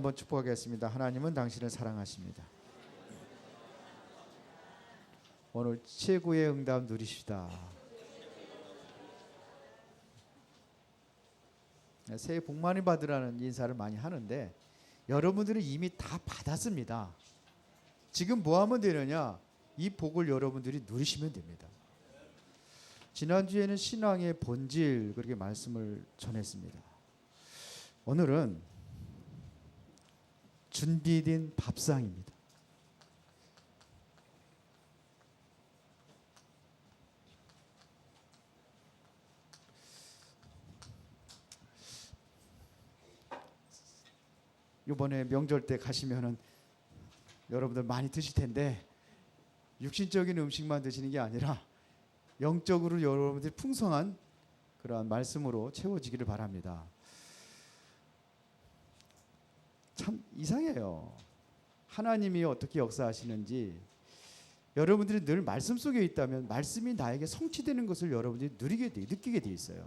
한번 축복하겠습니다. 하나님은 당신을 사랑하십니다. 오늘 최고의 응답 누리시다. 새해 복 많이 받으라는 인사를 많이 하는데 여러분들은 이미 다 받았습니다. 지금 뭐 하면 되느냐? 이 복을 여러분들이 누리시면 됩니다. 지난주에는 신앙의 본질 그렇게 말씀을 전했습니다. 오늘은 준비된 밥상입니다. 이번에 명절 때 가시면은 여러분들 많이 드실 텐데 육신적인 음식만 드시는 게 아니라 영적으로 여러분들이 풍성한 그러한 말씀으로 채워지기를 바랍니다. 참 이상해요. 하나님이 어떻게 역사하시는지 여러분들이 늘 말씀 속에 있다면 말씀이 나에게 성취되는 것을 여러분들이 느끼게 돼 있어요.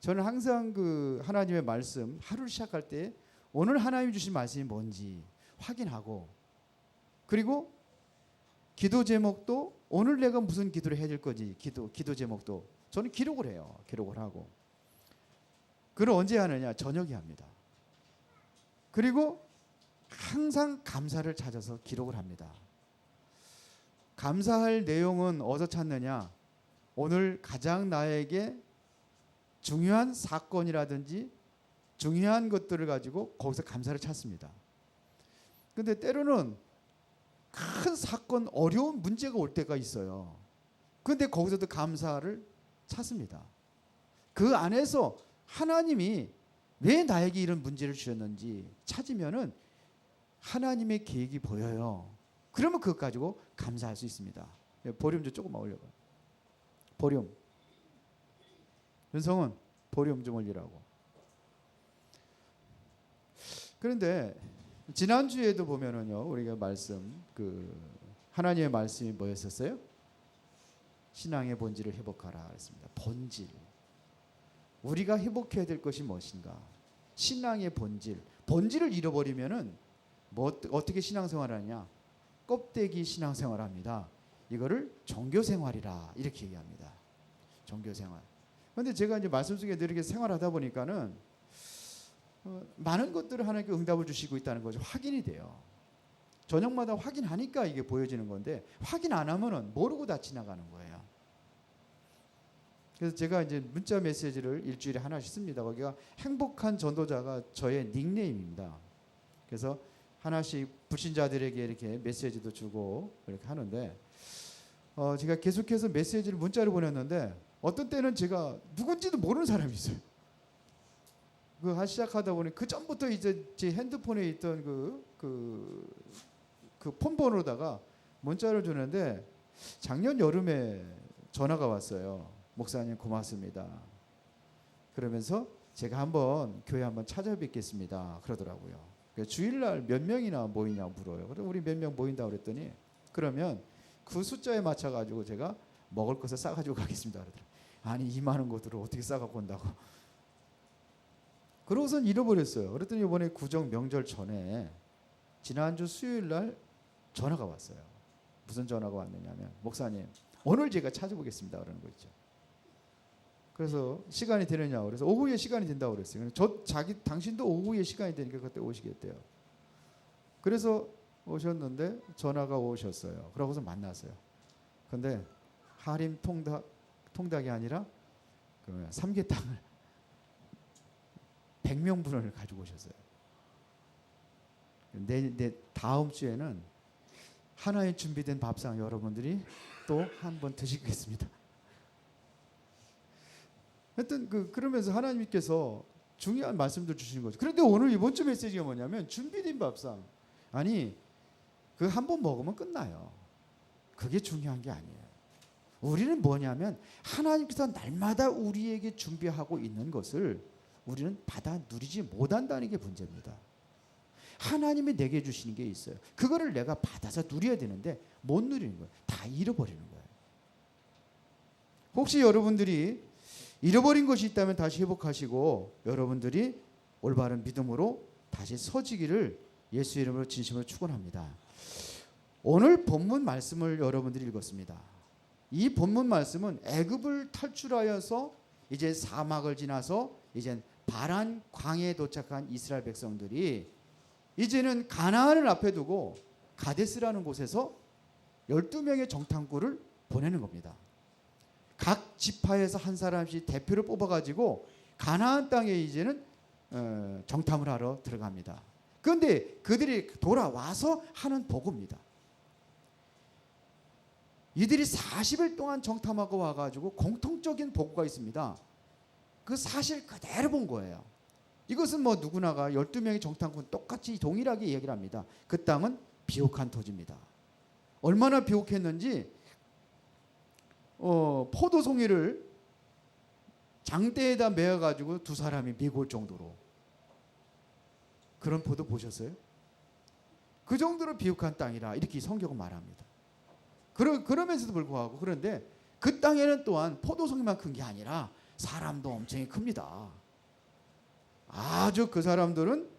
저는 항상 그 하나님의 말씀 하루를 시작할 때 오늘 하나님이 주신 말씀이 뭔지 확인하고 그리고 기도 제목도 오늘 내가 무슨 기도를 해야 될 건지 기도 제목도 저는 기록을 해요. 기록을 하고 그걸 언제 하느냐? 저녁에 합니다. 그리고 항상 감사를 찾아서 기록을 합니다. 감사할 내용은 어디서 찾느냐? 오늘 가장 나에게 중요한 사건이라든지 중요한 것들을 가지고 거기서 감사를 찾습니다. 근데 때로는 큰 사건, 어려운 문제가 올 때가 있어요. 근데 거기서도 감사를 찾습니다. 그 안에서 하나님이 왜 나에게 이런 문제를 주셨는지 찾으면은 하나님의 계획이 보여요. 그러면 그것 가지고 감사할 수 있습니다. 보륨 좀 조금만 올려봐요. 보륨. 윤성은 보륨 좀 올리라고. 그런데 지난주에도 보면은요, 우리가 말씀 하나님의 말씀이 뭐였었어요? 신앙의 본질을 회복하라 그랬습니다. 본질. 우리가 회복해야 될 것이 무엇인가? 신앙의 본질. 본질을 잃어버리면은 어떻게 신앙생활하냐? 껍데기 신앙생활합니다. 이거를 종교생활이라 이렇게 얘기합니다. 종교생활. 그런데 제가 이제 말씀 속에 이렇게 생활하다 보니까는 많은 것들을 하나님께 응답을 주시고 있다는 거죠. 확인이 돼요. 저녁마다 확인하니까 이게 보여지는 건데 확인 안 하면은 모르고 다 지나가는 거예요. 그래서 제가 이제 문자 메시지를 일주일에 하나씩 씁니다. 거기가 행복한 전도자가 저의 닉네임입니다. 그래서 하나씩 불신자들에게 이렇게 메시지도 주고 이렇게 하는데 제가 계속해서 메시지를 문자로 보냈는데 어떤 때는 제가 누군지도 모르는 사람이 있어요. 시작하다 보니 그 전부터 이제 제 핸드폰에 있던 그 폰번호로다가 문자를 주는데 작년 여름에 전화가 왔어요. 목사님 고맙습니다. 그러면서 제가 한번 교회 한번 찾아뵙겠습니다. 그러더라고요. 주일날 몇 명이나 모이냐고 물어요. 그래서 우리 몇 명 모인다고 그랬더니 그러면 그 숫자에 맞춰가지고 제가 먹을 것을 싸가지고 가겠습니다. 그러더라고요. 아니 이 많은 것들을 어떻게 싸갖고 온다고. 그러고선 잃어버렸어요. 그랬더니 이번에 구정 명절 전에 지난주 수요일날 전화가 왔어요. 무슨 전화가 왔느냐면 목사님 오늘 제가 찾아보겠습니다. 그러는 거 있죠. 그래서 시간이 되느냐고 그래서 오후에 시간이 된다고 그랬어요. 당신도 오후에 시간이 되니까 그때 오시겠대요. 그래서 오셨는데 전화가 오셨어요. 그러고서 만났어요. 근데 하림 통닭이 아니라 삼계탕을 100명분을 가지고 오셨어요. 내 다음 주에는 하나의 준비된 밥상 여러분들이 또 한 번 드시겠습니다. 하여튼 그러면서 하나님께서 중요한 말씀들 주시는 거죠. 그런데 오늘 이번 주 메시지가 뭐냐면 준비된 밥상. 아니 한 번 먹으면 끝나요. 그게 중요한 게 아니에요. 우리는 뭐냐면 하나님께서 날마다 우리에게 준비하고 있는 것을 우리는 받아 누리지 못한다는 게 문제입니다. 하나님이 내게 주시는 게 있어요. 그거를 내가 받아서 누려야 되는데 못 누리는 거예요. 다 잃어버리는 거예요. 혹시 여러분들이 잃어버린 것이 있다면 다시 회복하시고 여러분들이 올바른 믿음으로 다시 서지기를 예수 이름으로 진심으로 축원합니다. 오늘 본문 말씀을 여러분들이 읽었습니다. 이 본문 말씀은 애굽을 탈출하여서 이제 사막을 지나서 이제 바란 광야에 도착한 이스라엘 백성들이 이제는 가나안을 앞에 두고 가데스라는 곳에서 12명의 정탐꾼을 보내는 겁니다. 각 지파에서 한 사람씩 대표를 뽑아가지고 가나안 땅에 이제는 정탐을 하러 들어갑니다. 그런데 그들이 돌아와서 하는 보고입니다. 이들이 40일 동안 정탐하고 와가지고 공통적인 보고가 있습니다. 그 사실 그대로 본 거예요. 이것은 뭐 누구나가 12명의 정탐꾼 똑같이 동일하게 얘기를 합니다. 그 땅은 비옥한 토지입니다. 얼마나 비옥했는지 포도송이를 장대에다 메어가지고 두 사람이 미골 정도로, 그런 포도 보셨어요? 그 정도로 비옥한 땅이라 이렇게 성경은 말합니다. 그러면서도 불구하고, 그런데 그 땅에는 또한 포도송이만 큰 게 아니라 사람도 엄청 큽니다. 아주 그 사람들은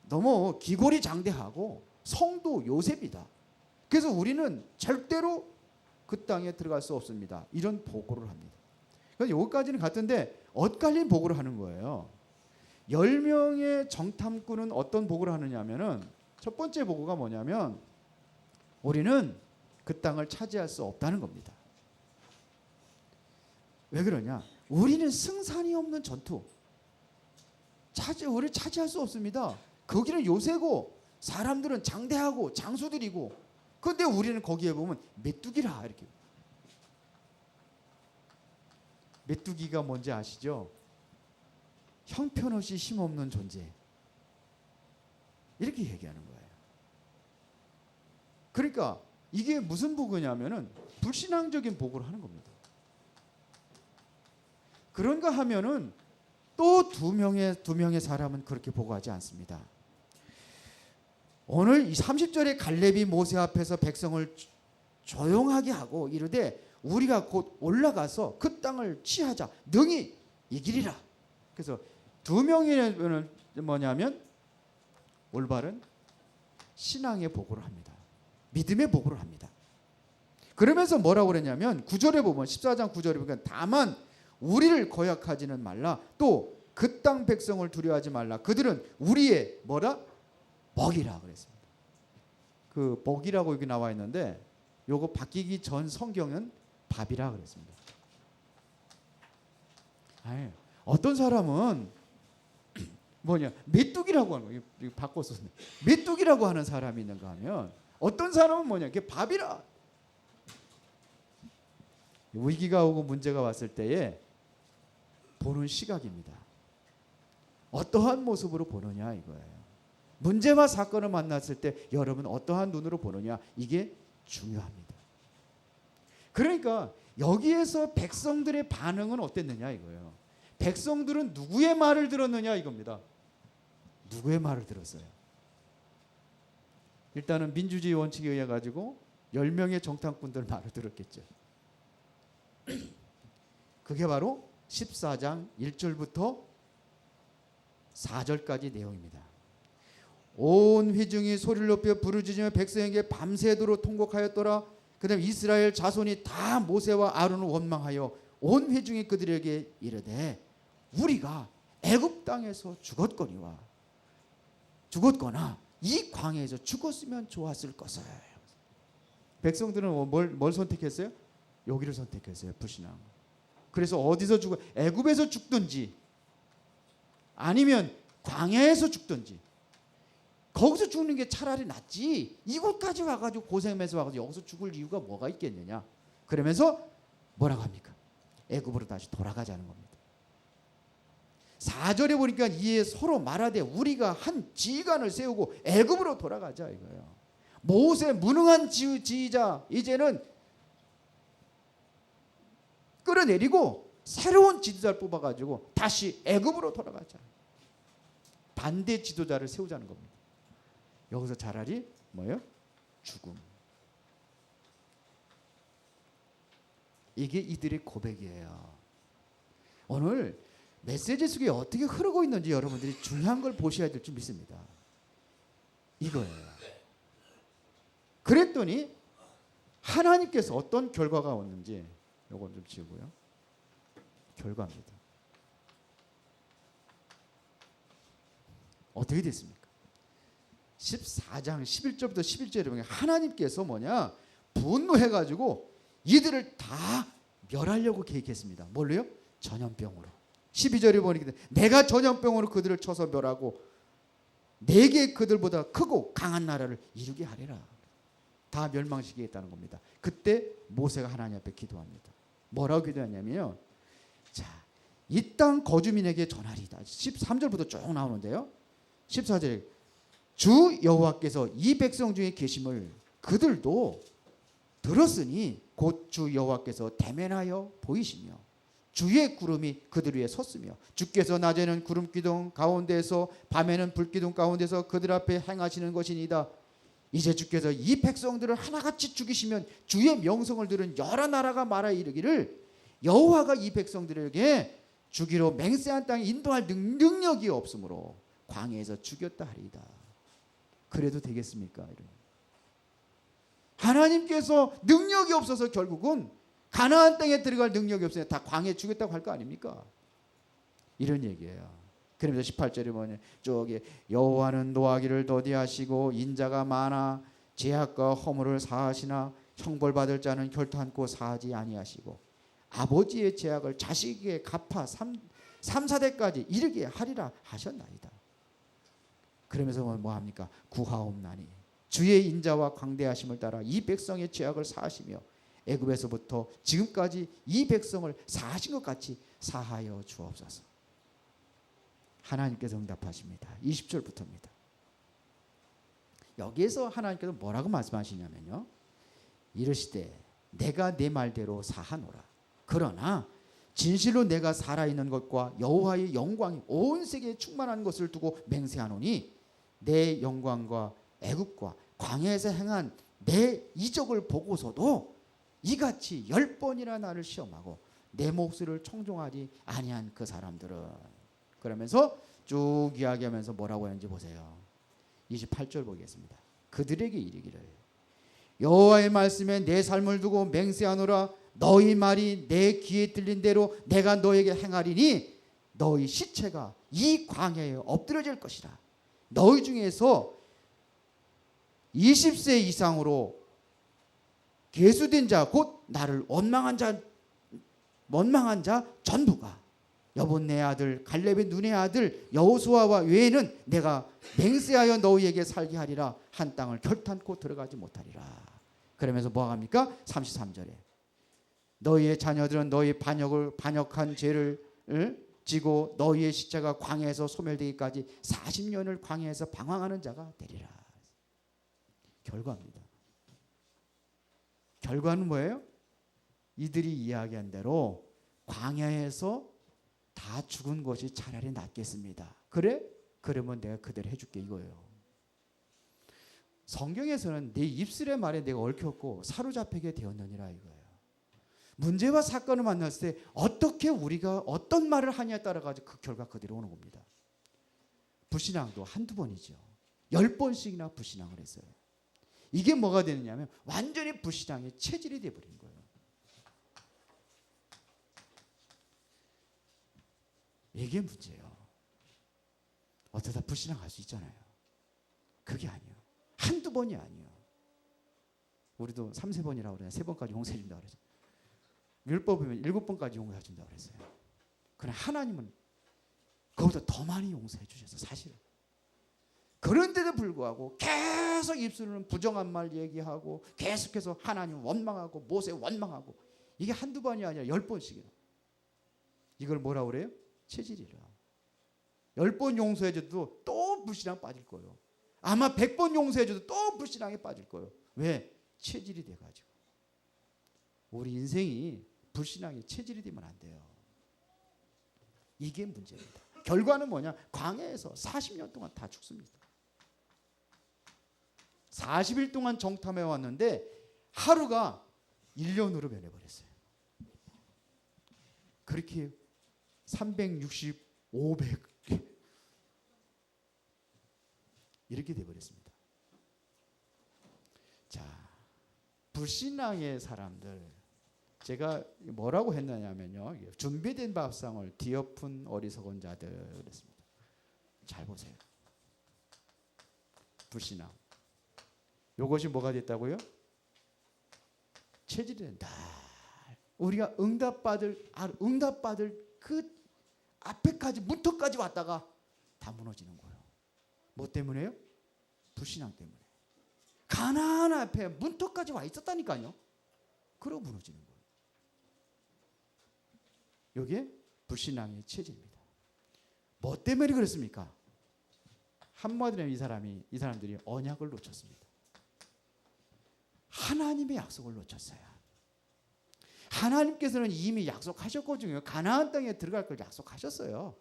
너무 기골이 장대하고 성도 요셉이다. 그래서 우리는 절대로 그 땅에 들어갈 수 없습니다. 이런 보고를 합니다. 그래서 여기까지는 같은데 엇갈린 보고를 하는 거예요. 10명의 정탐꾼은 어떤 보고를 하느냐 하면은, 첫 번째 보고가 뭐냐면 우리는 그 땅을 차지할 수 없다는 겁니다. 왜 그러냐? 우리는 승산이 없는 전투. 우리를 차지할 수 없습니다. 거기는 요새고 사람들은 장대하고 장수들이고, 그런데 우리는 거기에 보면 메뚜기라 이렇게. 메뚜기가 뭔지 아시죠? 형편없이 힘없는 존재. 이렇게 얘기하는 거예요. 그러니까 이게 무슨 보고냐면은 불신앙적인 보고를 하는 겁니다. 그런가 하면은 또 두 명의 사람은 그렇게 보고하지 않습니다. 오늘 이 30절에 갈렙이 모세 앞에서 백성을 조용하게 하고 이르되 우리가 곧 올라가서 그 땅을 취하자, 능히 이기리라. 그래서 두 명의 뭐냐면 올바른 신앙의 보고를 합니다. 믿음의 보고를 합니다. 그러면서 뭐라고 그랬냐면 9절에 보면, 14장 9절에 보면, 다만 우리를 거역하지는 말라, 또 그 땅 백성을 두려워하지 말라, 그들은 우리의 뭐라? 먹이라 그랬습니다. 그 먹이라고 여기 나와 있는데 요거 바뀌기 전 성경은 밥이라 그랬습니다. 아니, 어떤 사람은 뭐냐, 메뚜기라고 하는 거예요. 바꿔서 메뚜기라고 하는 사람이 있는가 하면, 어떤 사람은 뭐냐, 그게 밥이라. 위기가 오고 문제가 왔을 때에 보는 시각입니다. 어떠한 모습으로 보느냐 이거예요. 문제와 사건을 만났을 때 여러분 어떠한 눈으로 보느냐, 이게 중요합니다. 그러니까 여기에서 백성들의 반응은 어땠느냐 이거예요. 백성들은 누구의 말을 들었느냐 이겁니다. 누구의 말을 들었어요? 일단은 민주주의 원칙에 의해 가지고 10명의 정탐꾼들 말을 들었겠죠. 그게 바로 14장 1절부터 4절까지 내용입니다. 온 회중이 소리를 높여 부르짖으며 백성에게 밤새도록 통곡하였더라. 그 다음에 이스라엘 자손이 다 모세와 아론을 원망하여 온 회중이 그들에게 이르되 우리가 애굽 땅에서 죽었거나 이 광야에서 죽었으면 좋았을 것을. 백성들은 뭘 선택했어요? 여기를 선택했어요. 불신앙. 그래서 어디서 죽어? 애굽에서 죽든지 아니면 광야에서 죽든지, 거기서 죽는 게 차라리 낫지, 이곳까지 와가지고 고생하면서 와가지고 여기서 죽을 이유가 뭐가 있겠느냐. 그러면서 뭐라고 합니까? 애굽으로 다시 돌아가자는 겁니다. 4절에 보니까 이에 서로 말하되 우리가 한 지휘관을 세우고 애굽으로 돌아가자 이거예요. 모세 무능한 지휘자 이제는 끌어내리고 새로운 지도자를 뽑아가지고 다시 애굽으로 돌아가자. 반대 지도자를 세우자는 겁니다. 여기서 차라리 뭐예요? 죽음. 이게 이들의 고백이에요. 오늘 메시지 속에 어떻게 흐르고 있는지 여러분들이 중요한 걸 보셔야 될 줄 믿습니다. 이거예요. 그랬더니 하나님께서 어떤 결과가 왔는지 이건 좀 지우고요. 결과입니다. 어떻게 됐습니까? 14장 11절부터 11절에 보면 하나님께서 뭐냐? 분노해가지고 이들을 다 멸하려고 계획했습니다. 뭘로요? 전염병으로. 12절에 보니까 내가 전염병으로 그들을 쳐서 멸하고 내게 그들보다 크고 강한 나라를 이루게 하리라. 다 멸망시키겠다는 겁니다. 그때 모세가 하나님 앞에 기도합니다. 뭐라고 기도하냐면요. 자, 이 땅 거주민에게 전하리다. 13절부터 쭉 나오는데요. 14절에 주 여호와께서 이 백성 중에 계심을 그들도 들었으니 곧 주 여호와께서 대면하여 보이시며 주의 구름이 그들 위에 섰으며 주께서 낮에는 구름 기둥 가운데서 밤에는 불 기둥 가운데서 그들 앞에 행하시는 것이니이다. 이제 주께서 이 백성들을 하나같이 죽이시면 주의 명성을 들은 여러 나라가 말하 이르기를 여호와가 이 백성들에게 주기로 맹세한 땅에 인도할 능력이 없으므로 광야에서 죽였다 하리이다. 그래도 되겠습니까? 하나님께서 능력이 없어서 결국은 가나안 땅에 들어갈 능력이 없으니 다 광야에 죽였다고 할 거 아닙니까? 이런 얘기예요. 그러면서 18절에 뭐냐? 저기 여호와는 노하기를 더디하시고 인자가 많아 죄악과 허물을 사하시나 형벌받을 자는 결탄코 사하지 아니하시고 아버지의 죄악을 자식에게 갚아 3, 4대까지 이르게 하리라 하셨나이다. 그러면서 뭐 합니까? 구하옵나니 주의 인자와 광대하심을 따라 이 백성의 죄악을 사하시며 애굽에서부터 지금까지 이 백성을 사하신 것 같이 사하여 주옵소서. 하나님께서 응답하십니다. 20절부터입니다. 여기에서 하나님께서 뭐라고 말씀하시냐면요. 이르시되 내가 내 말대로 사하노라. 그러나 진실로 내가 살아있는 것과 여호와의 영광이 온 세계에 충만한 것을 두고 맹세하노니 내 영광과 애굽과 광야에서 행한 내 이적을 보고서도 이같이 10번이나 나를 시험하고 내 목소리를 청종하지 아니한 그 사람들은. 그러면서 쭉 이야기하면서 뭐라고 하는지 보세요. 28절 보겠습니다. 그들에게 이르기를 여호와의 말씀에 내 삶을 두고 맹세하노라. 너희 말이 내 귀에 들린 대로 내가 너에게 행하리니 너희 시체가 이 광야에 엎드려질 것이라. 너희 중에서 20세 이상으로 계수된 자 곧 나를 원망한 자 전부가 여본네 아들 갈렙의 눈의 아들 여호수아와 외에는 내가 맹세하여 너희에게 살게 하리라. 한 땅을 결탄코 들어가지 못하리라. 그러면서 뭐 합니까? 33절에 너희의 자녀들은 너희 반역한 죄를 지고 너희의 시체가 광야에서 소멸되기까지 40년을 광야에서 방황하는 자가 되리라. 결과입니다. 결과는 뭐예요? 이들이 이야기한 대로 광야에서 다 죽은 것이 차라리 낫겠습니다. 그래? 그러면 내가 그대로 해줄게 이거예요. 성경에서는 내 입술의 말에 내가 얽혔고 사로잡히게 되었느니라 이거예요. 문제와 사건을 만났을 때 어떻게 우리가 어떤 말을 하냐에 따라 가지고 그 결과 그대로 오는 겁니다. 불신앙도 한두 번이죠. 10번씩이나 불신앙을 했어요. 이게 뭐가 되느냐면 완전히 불신앙의 체질이 되어버린 거예요. 이게 문제예요. 어쩌다 불신앙할 수 있잖아요. 그게 아니에요. 한두 번이 아니에요. 우리도 3-4번이라고 그래요. 3번까지 용서해 준다고 그러죠. 율법이면 7번까지 용서해 준다고 그랬어요. 그러나 하나님은 그보다 더 많이 용서해 주셨어요. 사실은. 그런데도 불구하고 계속 입술로는 부정한 말 얘기하고 계속해서 하나님 원망하고 모세 원망하고 이게 한두 번이 아니라 10번씩이에요. 이걸 뭐라고 그래요? 체질이라. 10번 용서해줘도 또 불신앙 빠질 거예요. 아마 100번 용서해줘도 또 불신앙에 빠질 거예요. 왜? 체질이 돼가지고. 우리 인생이 불신앙의 체질이 되면 안 돼요. 이게 문제입니다. 결과는 뭐냐? 광야에서 40년 동안 다 죽습니다. 40일 동안 정탐해 왔는데 하루가 1년으로 변해버렸어요. 그렇게 360, 500 이렇게 돼버렸습니다. 자, 불신앙의 사람들, 제가 뭐라고 했느냐면요, 준비된 밥상을 뒤엎은 어리석은 자들 그랬습니다. 잘 보세요. 불신앙, 이것이 뭐가 됐다고요? 체질이 된다. 우리가 응답받을 그 앞에까지, 문턱까지 왔다가 다 무너지는 거예요. 뭐 때문에요? 불신앙 때문에. 가나안 앞에 문턱까지 와 있었다니까요. 그러고 무너지는 거예요. 이게 불신앙의 체질입니다. 뭐 때문에 그렇습니까? 한마디로 이 사람들이 언약을 놓쳤습니다. 하나님의 약속을 놓쳤어요. 하나님께서는 이미 약속하셨거든요. 가나안 땅에 들어갈 걸 약속하셨어요.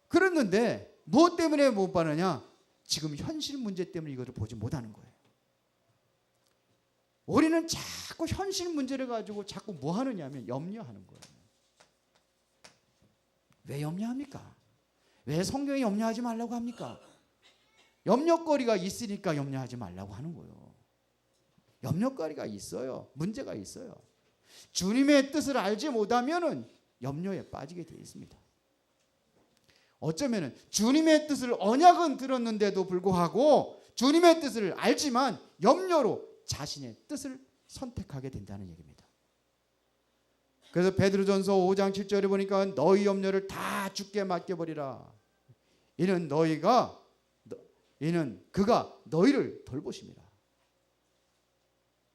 그랬는데 무엇 때문에 못 받느냐? 지금 현실 문제 때문에 이것을 보지 못하는 거예요. 우리는 자꾸 현실 문제를 가지고 자꾸 뭐 하느냐 하면 염려하는 거예요. 왜 염려합니까? 왜 성경이 염려하지 말라고 합니까? 염려거리가 있으니까 염려하지 말라고 하는 거예요. 염려거리가 있어요. 문제가 있어요. 주님의 뜻을 알지 못하면은 염려에 빠지게 되어 있습니다. 어쩌면은 주님의 뜻을 언약은 들었는데도 불구하고 주님의 뜻을 알지만 염려로 자신의 뜻을 선택하게 된다는 얘기입니다. 그래서 베드로전서 5장 7절에 보니까 너희 염려를 다 주께 맡겨버리라. 이는 그가 너희를 돌보심이라.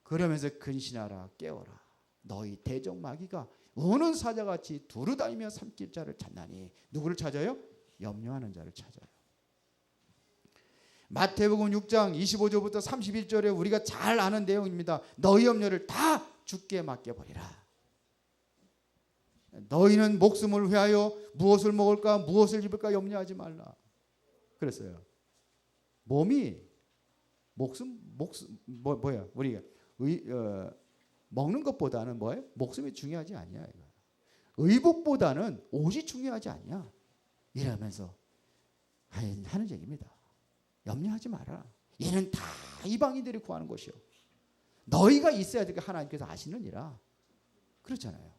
그러면서 근신하라 깨어라. 너희 대적 마귀가 우는 사자같이 두루다니며 삼킬 자를 찾나니. 누구를 찾아요? 염려하는 자를 찾아요. 마태복음 6장 25절부터 31절에 우리가 잘 아는 내용입니다. 너희 염려를 다 주께 맡겨버리라. 너희는 목숨을 위하여 무엇을 먹을까 무엇을 입을까 염려하지 말라. 그랬어요. 몸이 뭐야 우리가 먹는 것보다는 뭐예요? 목숨이 중요하지 않냐. 의복보다는 옷이 중요하지 않냐. 이러면서 하는 얘기입니다. 염려하지 마라. 얘는 다 이방인들이 구하는 것이요. 너희가 있어야 되니까 하나님께서 아시느니라. 그렇잖아요.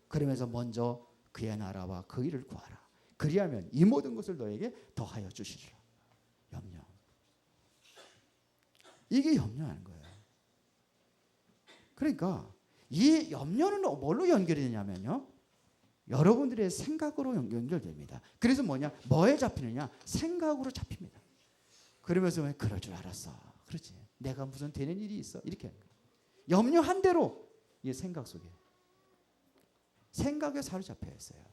그러면서 먼저 그의 나라와 그 일을 구하라. 그리하면 이 모든 것을 너에게 더하여 주시리라. 염려. 이게 염려하는 거예요. 그러니까 이 염려는 뭘로 연결이 되냐면요. 여러분들의 생각으로 연결됩니다. 그래서 뭐에 잡히느냐? 생각으로 잡힙니다. 그러면서 왜 그럴 줄 알았어. 그렇지. 내가 무슨 되는 일이 있어. 이렇게 하는 거예요. 염려한 대로 이 생각 속에. 생각에 사로잡혀 있어요.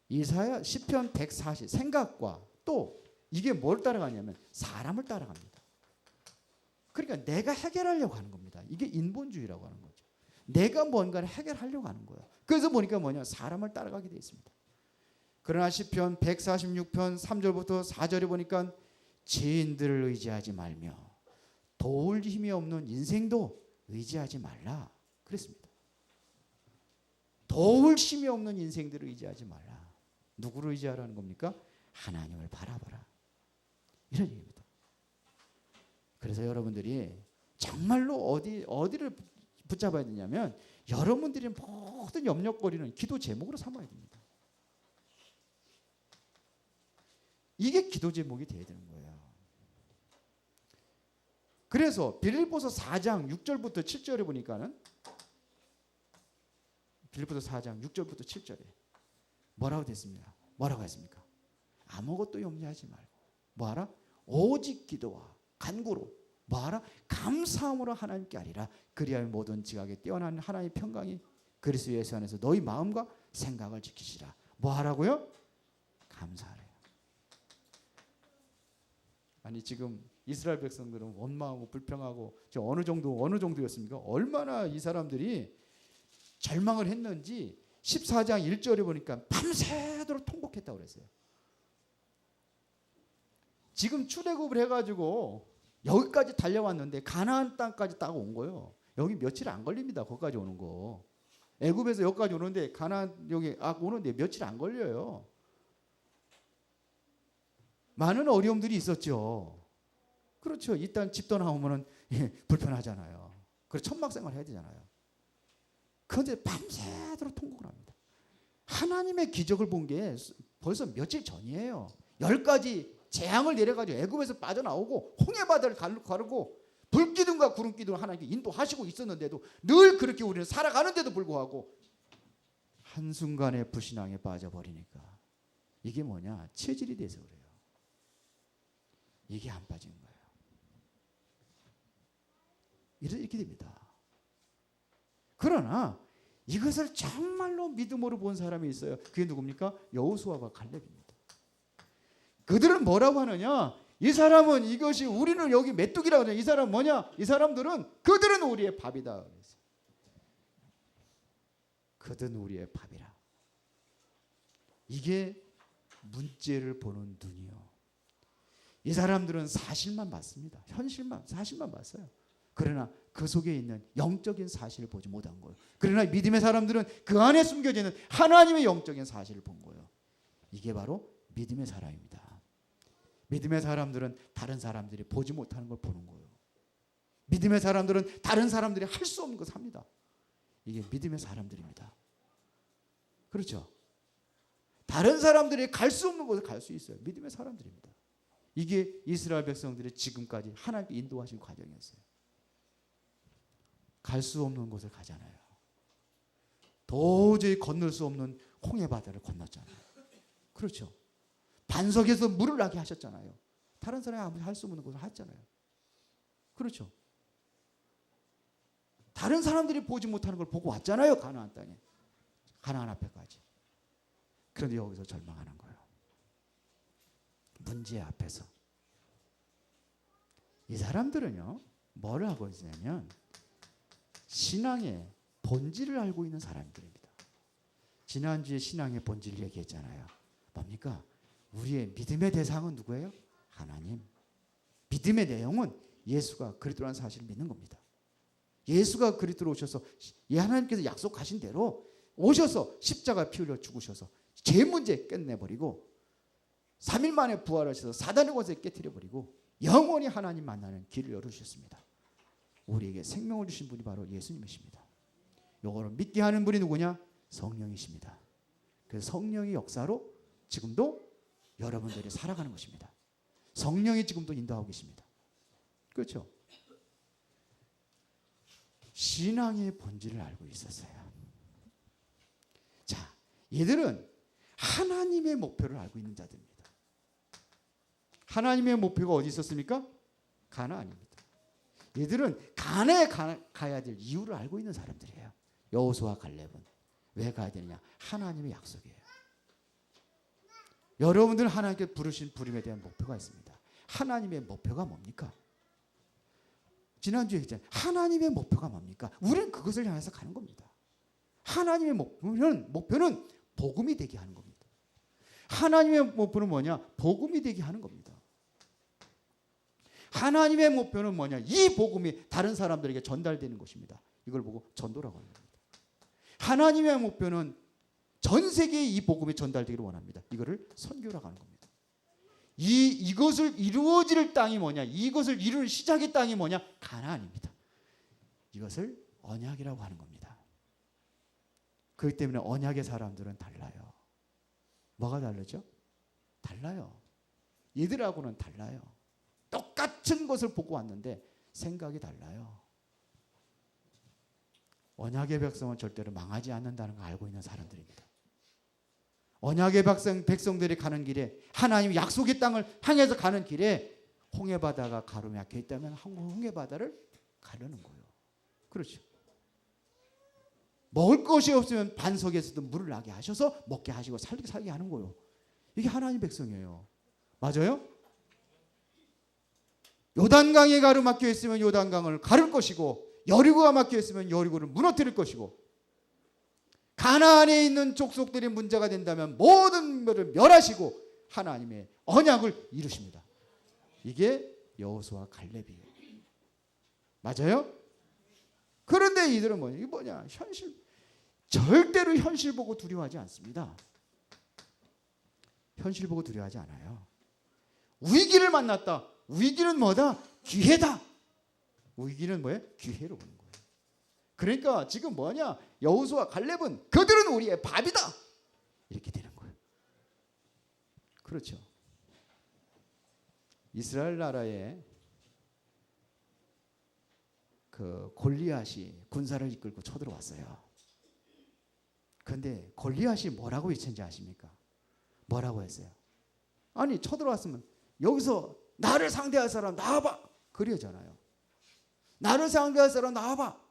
이사야 시편 140 생각과 또 이게 뭘 따라가냐면 사람을 따라갑니다. 그러니까 내가 해결하려고 하는 겁니다. 이게 인본주의라고 하는 거죠. 내가 뭔가를 해결하려고 하는 거예요. 그래서 보니까 사람을 따라가게 되어 있습니다. 그러나 시편 146편 3절부터 4절에 보니까 지인들을 의지하지 말며 도울 힘이 없는 인생도 의지하지 말라 그랬습니다. 도울 힘이 없는 인생들을 의지하지 말라. 누구를 의지하라는 겁니까? 하나님을 바라보라. 이런 얘기입니다. 그래서 여러분들이 정말로 어디를 붙잡아야 되냐면 여러분들이 모든 염려거리는 기도 제목으로 삼아야 됩니다. 이게 기도 제목이 돼야 되는 거예요. 그래서 빌립보서 4장 6절부터 7절에 보니까는 빌립보서 4장 6절부터 7절에 뭐라고 됐습니까? 뭐라고 했습니까? 아무것도 염려하지 말고 뭐하라? 오직 기도와 간구로 뭐하라? 감사함으로 하나님께 아리라. 그리하여 모든 지각에 뛰어난 하나님의 평강이 그리스도 예수 안에서 너희 마음과 생각을 지키시라. 뭐하라고요? 감사하래요. 아니 지금 이스라엘 백성들은 원망하고 불평하고 어느 정도였습니까? 얼마나 이 사람들이 절망을 했는지 14장 1절에 보니까 밤새도록 통곡했다고 그랬어요. 지금 출애굽을 해가지고 여기까지 달려왔는데 가나안 땅까지 딱 온 거예요. 여기 며칠 안 걸립니다. 거기까지 오는 거. 애굽에서 여기까지 오는데 가나안 여기 오는데 며칠 안 걸려요. 많은 어려움들이 있었죠. 그렇죠. 일단 집 떠나오면은 불편하잖아요. 그래서 천막생활 해야 되잖아요. 그런데 밤새도록 통곡을 합니다. 하나님의 기적을 본 게 벌써 며칠 전이에요. 10가지 재앙을 내려가지고 애굽에서 빠져나오고 홍해바다를 가르고 불기둥과 구름기둥을 하나님께 인도하시고 있었는데도 늘 그렇게 우리는 살아가는데도 불구하고 한순간에 불신앙에 빠져버리니까 이게 뭐냐? 체질이 돼서 그래요. 이게 안 빠진 거예요. 이렇게 됩니다. 그러나 이것을 정말로 믿음으로 본 사람이 있어요. 그게 누굽니까? 여호수아와 갈렙입니다. 그들은 뭐라고 하느냐? 이 사람은 이것이 우리는 여기 메뚜기라고 하냐? 이 사람 뭐냐? 이 사람들은 그들은 우리의 밥이다. 그랬어요. 그들은 우리의 밥이라. 이게 문제를 보는 눈이요. 이 사람들은 사실만 봤습니다. 현실만, 사실만 봤어요. 그러나 그 속에 있는 영적인 사실을 보지 못한 거예요. 그러나 믿음의 사람들은 그 안에 숨겨져 있는 하나님의 영적인 사실을 본 거예요. 이게 바로 믿음의 사람입니다. 믿음의 사람들은 다른 사람들이 보지 못하는 걸 보는 거예요. 믿음의 사람들은 다른 사람들이 할 수 없는 것을 합니다. 이게 믿음의 사람들입니다. 그렇죠? 다른 사람들이 갈 수 없는 곳을 갈 수 있어요. 믿음의 사람들입니다. 이게 이스라엘 백성들이 지금까지 하나님께 인도하신 과정이었어요. 갈 수 없는 곳을 가잖아요. 도저히 건널 수 없는 홍해바다를 건넜잖아요. 그렇죠. 반석에서 물을 나게 하셨잖아요. 다른 사람이 아무리 할 수 없는 것을 하잖아요. 그렇죠. 다른 사람들이 보지 못하는 걸 보고 왔잖아요. 가나안 땅에. 가나안 앞에까지. 그런데 여기서 절망하는 거예요. 문제 앞에서. 이 사람들은요. 뭘 하고 있냐면 신앙의 본질을 알고 있는 사람들입니다. 지난주에 신앙의 본질을 얘기했잖아요. 뭡니까? 우리의 믿음의 대상은 누구예요? 하나님. 믿음의 내용은 예수가 그리스도라는 사실을 믿는 겁니다. 예수가 그리스도로 오셔서 하나님께서 약속하신 대로 오셔서 십자가 피 흘려 죽으셔서 죄 문제 끝내버리고 3일 만에 부활하셔서 사단의 권세를 깨뜨려버리고 영원히 하나님 만나는 길을 열어주셨습니다. 우리에게 생명을 주신 분이 바로 예수님이십니다. 이거를 믿게 하는 분이 누구냐? 성령이십니다. 그 성령의 역사로 지금도 여러분들이 살아가는 것입니다. 성령이 지금도 인도하고 계십니다. 그렇죠? 신앙의 본질을 알고 있었어요. 자, 얘들은 하나님의 목표를 알고 있는 자들입니다. 하나님의 목표가 어디 있었습니까? 가나안입니다. 얘들은 가나안에 가야 될 이유를 알고 있는 사람들이에요. 여호수아와 갈렙은 왜 가야 되느냐? 하나님의 약속이에요. 여러분들 하나님께 부르신 부름에 대한 목표가 있습니다. 하나님의 목표가 뭡니까? 지난주에 얘기했잖아요. 하나님의 목표가 뭡니까? 우리는 그것을 향해서 가는 겁니다. 하나님의 목표는 복음이 되게 하는 겁니다. 하나님의 목표는 뭐냐? 복음이 되게 하는 겁니다. 하나님의 목표는 뭐냐? 이 복음이 다른 사람들에게 전달되는 것입니다. 이걸 보고 전도라고 합니다. 하나님의 목표는 전 세계에 이 복음이 전달되기를 원합니다. 이거를 선교라고 하는 겁니다. 이것을 이루어질 땅이 뭐냐? 이것을 이루는 시작의 땅이 뭐냐? 가나안입니다. 이것을 언약이라고 하는 겁니다. 그렇기 때문에 언약의 사람들은 달라요. 뭐가 다르죠? 달라요. 얘들하고는 달라요. 똑같은 것을 보고 왔는데 생각이 달라요. 언약의 백성은 절대로 망하지 않는다는 걸 알고 있는 사람들입니다. 언약의 백성들이 가는 길에 하나님 약속의 땅을 향해서 가는 길에 홍해바다가 가로막혀 막혀 있다면 홍해바다를 가려는 거예요. 그렇죠. 먹을 것이 없으면 반석에서도 물을 나게 하셔서 먹게 하시고 살게 하는 거예요. 이게 하나님 백성이에요. 맞아요? 요단강에 가로막혀 있으면 요단강을 가를 것이고 여리고가 막혀 있으면 여리고를 무너뜨릴 것이고 가나안에 있는 족속들이 문제가 된다면 모든 것을 멸하시고 하나님의 언약을 이루십니다. 이게 여호수아와 갈렙이에요. 맞아요? 그런데 이들은 뭐냐? 이게 뭐냐? 현실. 절대로 현실 보고 두려워하지 않습니다. 현실 보고 두려워하지 않아요. 위기를 만났다. 위기는 뭐다? 기회다. 위기는 뭐예요? 기회로 보는 거예요. 그러니까 지금 뭐냐? 여호수아 갈렙은 그들은 우리의 밥이다. 이렇게 되는 거예요. 그렇죠. 이스라엘 나라에 그 골리앗이 군사를 이끌고 쳐들어왔어요. 그런데 골리앗이 뭐라고 외쳤는지 아십니까? 뭐라고 했어요? 아니 쳐들어왔으면 여기서 나를 상대할 사람 나와봐. 그러잖아요. 나를 상대할 사람 나와봐.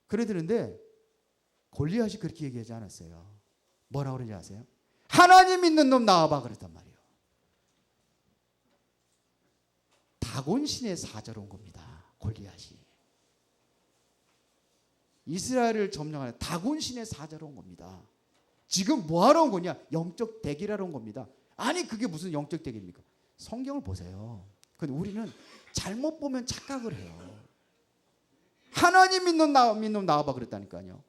그러더는데 골리앗이 그렇게 얘기하지 않았어요. 뭐라고 그러는지 아세요? 하나님 믿는 놈 나와봐 그랬단 말이에요. 다곤신의 사자로 온 겁니다. 골리앗이. 이스라엘을 점령하는 다곤신의 사자로 온 겁니다. 지금 뭐하러 온 거냐? 영적 대기하러 온 겁니다. 아니 그게 무슨 영적 대기입니까? 성경을 보세요. 근데 우리는 잘못 보면 착각을 해요. 하나님 믿는 놈 나와봐 그랬다니까요.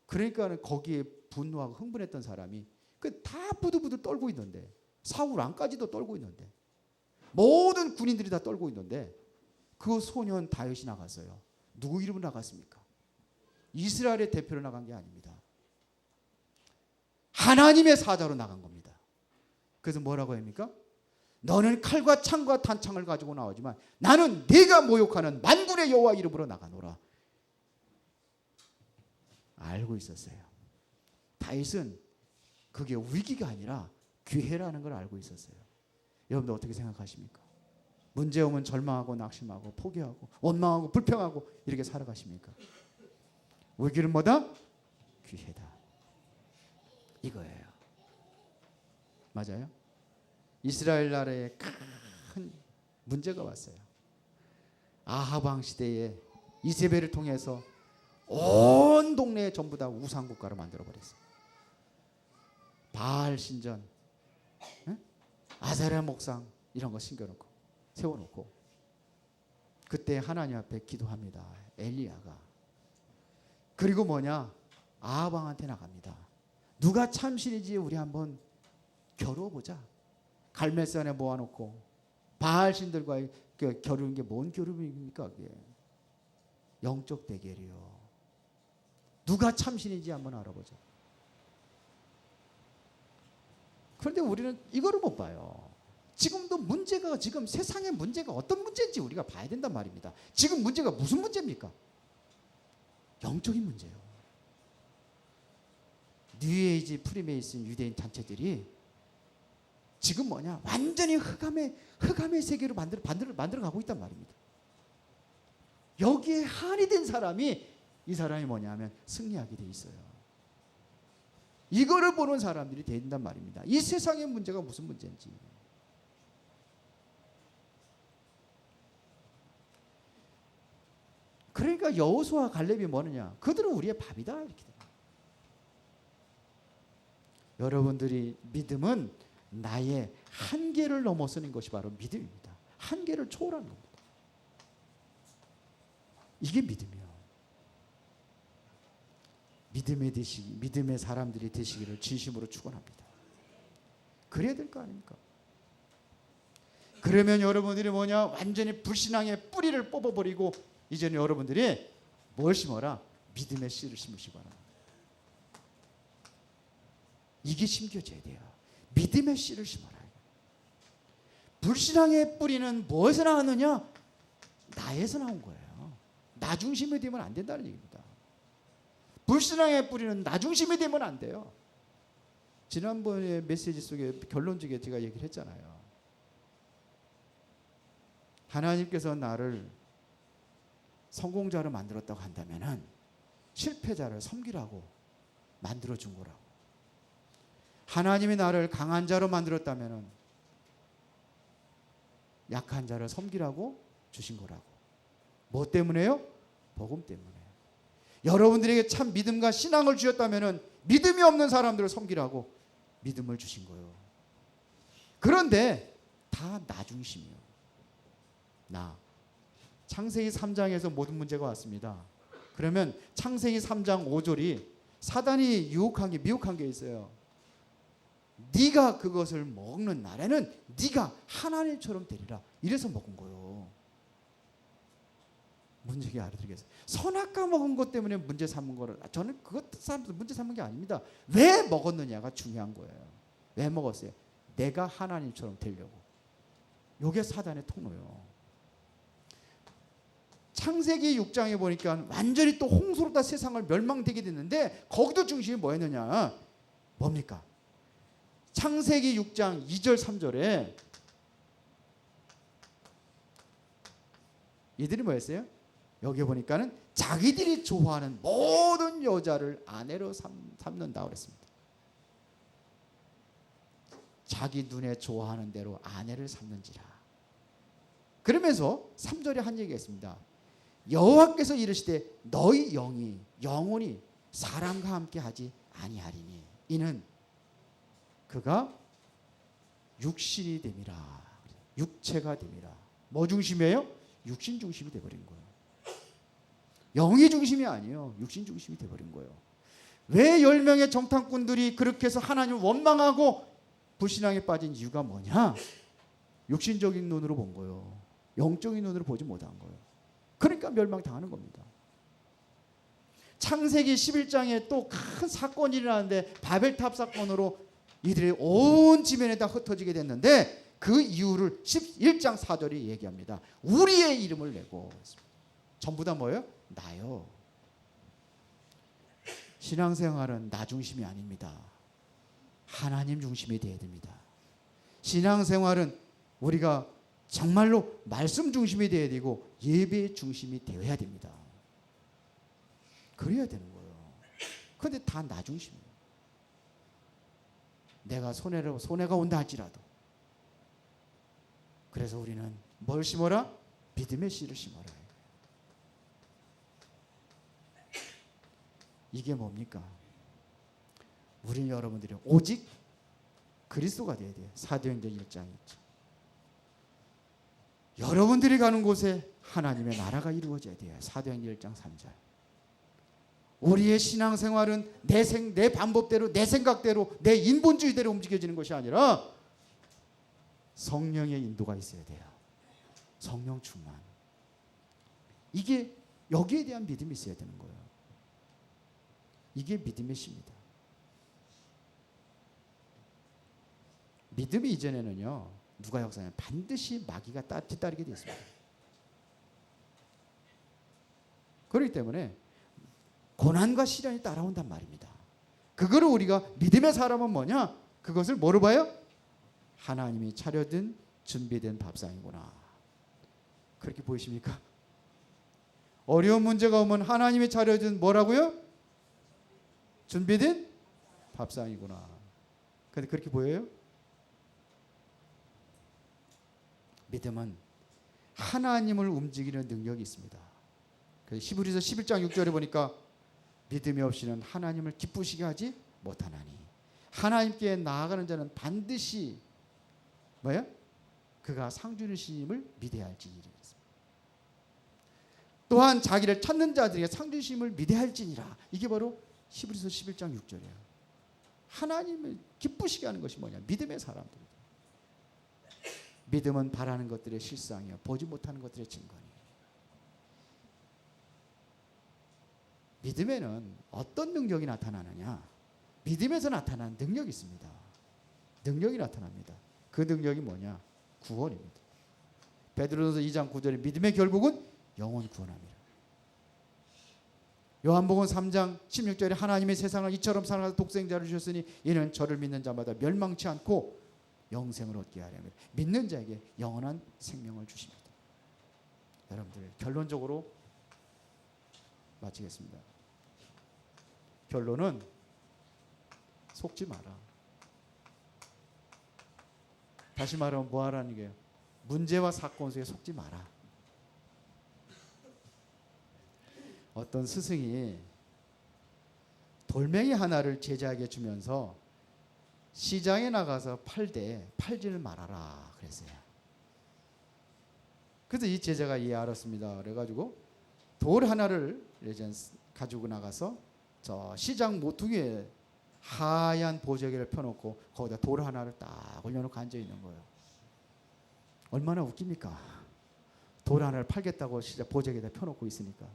그러니까 거기에 분노하고 흥분했던 사람이 다 부들부들 떨고 있는데 사울 왕까지도 떨고 있는데 모든 군인들이 다 떨고 있는데 그 소년 다윗이 나갔어요. 누구 이름으로 나갔습니까? 이스라엘의 대표로 나간 게 아닙니다. 하나님의 사자로 나간 겁니다. 그래서 뭐라고 합니까? 너는 칼과 창과 단창을 가지고 나오지만 나는 네가 모욕하는 만군의 여호와 이름으로 나가노라. 알고 있었어요. 다윗은 그게 위기가 아니라 기회라는 걸 알고 있었어요. 여러분들 어떻게 생각하십니까? 문제 오면 절망하고 낙심하고 포기하고 원망하고 불평하고 이렇게 살아가십니까? 위기는 뭐다? 기회다. 이거예요. 맞아요? 이스라엘 나라에 큰 문제가 왔어요. 아합 왕 시대에 이세벨을 통해서 온 동네에 전부 다 우상 국가로 만들어 버렸어요. 바알 신전, 아세라 목상 이런 거 심겨놓고 세워놓고 그때 하나님 앞에 기도합니다. 엘리야가. 그리고 뭐냐? 아합 왕한테 나갑니다. 누가 참신인지 우리 한번 겨루어보자. 갈멜산에 모아놓고 바알 신들과의 겨루는 게 뭔 겨루입니까? 그게 영적 대결이요. 누가 참신인지 한번 알아보자. 그런데 우리는 이거를 못 봐요. 지금도 문제가 지금 세상의 문제가 어떤 문제인지 우리가 봐야 된단 말입니다. 지금 문제가 무슨 문제입니까? 영적인 문제예요. 뉴에이지 프리메이슨 유대인 단체들이 지금 뭐냐? 완전히 흑암의 세계로 만들어 가고 있단 말입니다. 여기에 한이 된 사람이 이 사람이 뭐냐면 승리하게 돼 있어요. 이거를 보는 사람들이 된단 말입니다. 이 세상의 문제가 무슨 문제인지. 그러니까 여호수아 갈렙이 뭐느냐? 그들은 우리의 밥이다 이렇게 돼요. 여러분들이 믿음은 나의 한계를 넘어서는 것이 바로 믿음입니다. 한계를 초월하는 겁니다. 이게 믿음이요. 믿음의 사람들이 되시기를 진심으로 축원합니다. 그래야 될 거 아닙니까? 그러면 여러분들이 뭐냐? 완전히 불신앙의 뿌리를 뽑아버리고 이제는 여러분들이 뭘 심어라? 믿음의 씨를 심으시기 바랍니다. 이게 심겨져야 돼요. 믿음의 씨를 심어라. 불신앙의 뿌리는 뭐에서 나왔느냐? 나에서 나온 거예요. 나 중심이 되면 안 된다는 얘기입니다. 불신앙의 뿌리는 나 중심이 되면 안 돼요. 지난번에 메시지 속에 결론적에 제가 얘기를 했잖아요. 하나님께서 나를 성공자로 만들었다고 한다면은 실패자를 섬기라고 만들어준 거라고. 하나님이 나를 강한 자로 만들었다면은 약한 자를 섬기라고 주신 거라고. 뭐 때문에요? 복음 때문에. 여러분들에게 참 믿음과 신앙을 주셨다면은 믿음이 없는 사람들을 섬기라고 믿음을 주신 거예요. 그런데 다 나 중심이요. 나. 창세기 3장에서 모든 문제가 왔습니다. 그러면 창세기 3장 5절이 사단이 유혹한 게 미혹한 게 있어요. 네가 그것을 먹는 날에는 네가 하나님처럼 되리라. 이래서 먹은 거예요. 문제가 알아들겠어요. 선악과 먹은 것 때문에 문제 삼은 거를 저는 그것 사람들 문제 삼은 게 아닙니다. 왜 먹었느냐가 중요한 거예요. 왜 먹었어요? 내가 하나님처럼 되려고. 이게 사단의 통로예요. 창세기 6장에 보니까 완전히 또 홍수로 다 세상을 멸망되게 됐는데 거기도 중심이 뭐였느냐? 뭡니까? 창세기 6장 2절 3절에 이들이 뭐였어요? 여기 보니까는 자기들이 좋아하는 모든 여자를 아내로 삼는다 그랬습니다. 자기 눈에 좋아하는 대로 아내를 삼는지라. 그러면서 3절에 한 얘기가 있습니다. 여호와께서 이르시되 너희 영이 영혼이 사람과 함께 하지 아니하리니 이는 그가 육신이 됨이라. 육체가 됨이라. 뭐 중심이에요? 육신 중심이 돼버린 거예요. 영이 중심이 아니에요. 육신 중심이 돼버린 거예요. 왜 10명의 정탐꾼들이 그렇게 해서 하나님을 원망하고 불신앙에 빠진 이유가 뭐냐? 육신적인 눈으로 본 거예요. 영적인 눈으로 보지 못한 거예요. 그러니까 멸망당하는 겁니다. 창세기 11장에 또 큰 사건이 일어나는데 바벨탑 사건으로 이들이 온 지면에 다 흩어지게 됐는데 그 이유를 11장 4절이 얘기합니다. 우리의 이름을 내고. 전부 다 뭐예요? 나요. 신앙생활은 나 중심이 아닙니다. 하나님 중심이 되어야 됩니다. 신앙생활은 우리가 정말로 말씀 중심이 되어야 되고 예배 중심이 되어야 됩니다. 그래야 되는 거예요. 그런데 다 나 중심이에요. 내가 손해가 온다 할지라도. 그래서 우리는 뭘 심어라? 믿음의 씨를 심어라. 이게 뭡니까? 우리는 여러분들이 오직 그리스도가 되어야 돼요. 사도행전 1장 1절. 여러분들이 가는 곳에 하나님의 나라가 이루어져야 돼요. 사도행전 1장 3절. 우리의 신앙생활은 내 방법대로, 내 생각대로, 내 인본주의대로 움직여지는 것이 아니라 성령의 인도가 있어야 돼요. 성령 충만. 이게 여기에 대한 믿음이 있어야 되는 거예요. 이게 믿음의 씨입니다. 믿음이 이전에는요. 누가 역사하면 반드시 마귀가 뒤따르게 되어 있습니다. 그렇기 때문에 고난과 시련이 따라온단 말입니다. 그거를 우리가 믿음의 사람은 뭐냐? 그것을 뭐로 봐요? 하나님이 차려든 준비된 밥상이구나. 그렇게 보이십니까? 어려운 문제가 오면 하나님이 차려준 뭐라고요? 준비된 밥상이구나. 근데 그렇게 보여요? 믿음은 하나님을 움직이는 능력이 있습니다. 그래서 히브리서 11장 6절에 보니까 믿음이 없이는 하나님을 기쁘시게 하지 못하나니 하나님께 나아가는 자는 반드시 뭐야? 그가 상 주시님을 믿어야 할지니라. 또한 자기를 찾는 자들에게 상 주심을 믿어야 할지니라. 이게 바로 히브리서 11장 6절이에요. 하나님을 기쁘시게 하는 것이 뭐냐? 믿음의 사람들. 믿음은 바라는 것들의 실상이요 보지 못하는 것들의 증거니. 믿음에는 어떤 능력이 나타나느냐? 믿음에서 나타나는 능력이 있습니다. 능력이 나타납니다. 그 능력이 뭐냐? 구원입니다. 베드로전서 2장 9절에 믿음의 결국은 영혼 구원함이라. 요한복음 3장 16절에 하나님의 세상을 이처럼 사랑하사 독생자를 주셨으니 이는 저를 믿는 자마다 멸망치 않고 영생을 얻게 하려 합니다. 믿는 자에게 영원한 생명을 주십니다. 여러분들 결론적으로 마치겠습니다. 결론은 속지 마라. 다시 말하면 뭐 하라는 게요? 문제와 사건 속에 속지 마라. 어떤 스승이 돌멩이 하나를 제자에게 주면서 시장에 나가서 팔지를 말아라 그랬어요. 그래서 이 제자가 알았습니다. 그래가지고 돌 하나를 이제 가지고 나가서 저 시장 모퉁이에 하얀 보자기를 펴놓고 거기다 돌 하나를 딱 올려놓고 앉아 있는 거예요. 얼마나 웃깁니까? 돌 하나를 팔겠다고 진짜 보자기에다 펴놓고 있으니까.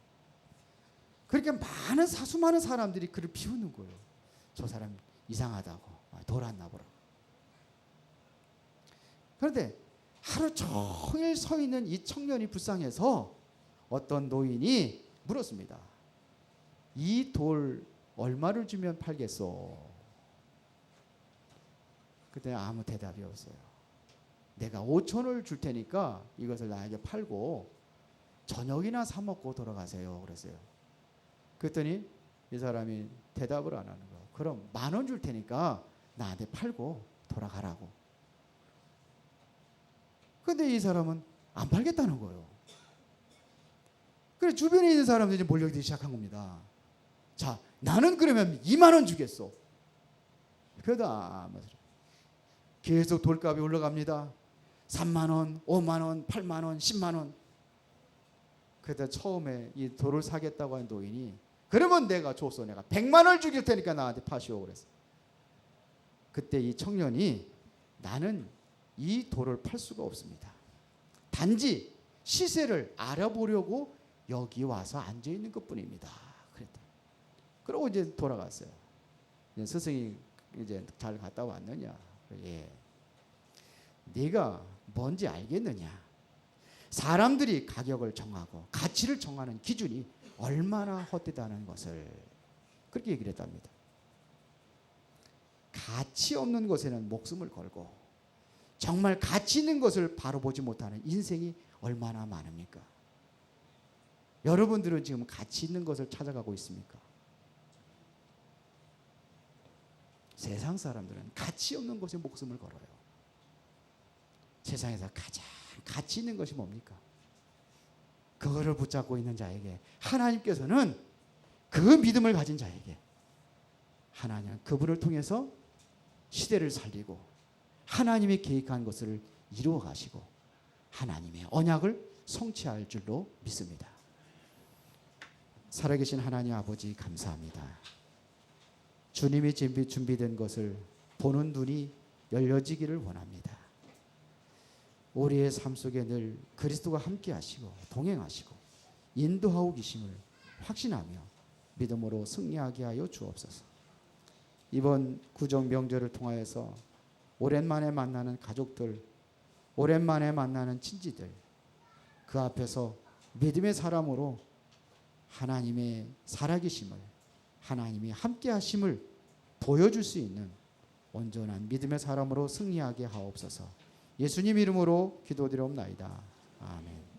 그렇게 많은 수많은 사람들이 그를 비웃는 거예요. 저 사람 이상하다고, 돌 안 나보라고. 그런데 하루 종일 서 있는 이 청년이 불쌍해서 어떤 노인이 물었습니다. 이 돌 얼마를 주면 팔겠소? 그때 아무 대답이 없어요. 내가 5천원을 줄 테니까 이것을 나에게 팔고 저녁이나 사 먹고 돌아가세요. 그랬어요. 그랬더니 이 사람이 대답을 안 하는 거예요. 그럼 10,000원 줄 테니까 나한테 팔고 돌아가라고. 근데 이 사람은 안 팔겠다는 거예요. 그래 주변에 있는 사람들이 몰려들기 시작한 겁니다. 자, 나는 그러면 20,000원 주겠소. 그러다 계속 돌값이 올라갑니다. 30,000원, 50,000원, 80,000원, 100,000원. 그때 처음에 이 돌을 사겠다고 한 노인이 그러면 내가 줬어. 내가 100,000원을 주길 테니까 나한테 파시오. 그랬어. 그때 이 청년이 나는 이 돌을 팔 수가 없습니다. 단지 시세를 알아보려고 여기 와서 앉아 있는 것뿐입니다. 그랬다. 그러고 이제 돌아갔어요. 이제 스승이 이제 잘 갔다 왔느냐? 예. 네가 뭔지 알겠느냐? 사람들이 가격을 정하고 가치를 정하는 기준이 얼마나 헛되다는 것을 그렇게 얘기를 했답니다. 가치 없는 것에는 목숨을 걸고 정말 가치 있는 것을 바로 보지 못하는 인생이 얼마나 많습니까? 여러분들은 지금 가치 있는 것을 찾아가고 있습니까? 세상 사람들은 가치 없는 것에 목숨을 걸어요. 세상에서 가장 가치 있는 것이 뭡니까? 그거를 붙잡고 있는 자에게 하나님께서는 그 믿음을 가진 자에게 하나님은 그분을 통해서 시대를 살리고 하나님이 계획한 것을 이루어 가시고 하나님의 언약을 성취할 줄로 믿습니다. 살아계신 하나님 아버지 감사합니다. 주님이 준비된 것을 보는 눈이 열려지기를 원합니다. 우리의 삶 속에 늘 그리스도가 함께 하시고 동행하시고 인도하고 계심을 확신하며 믿음으로 승리하게 하여 주옵소서. 이번 구정 명절을 통하여서 오랜만에 만나는 가족들, 오랜만에 만나는 친지들, 그 앞에서 믿음의 사람으로 하나님의 살아계심을, 하나님이 함께 하심을 보여줄 수 있는 온전한 믿음의 사람으로 승리하게 하옵소서. 예수님 이름으로 기도드리옵나이다. 아멘.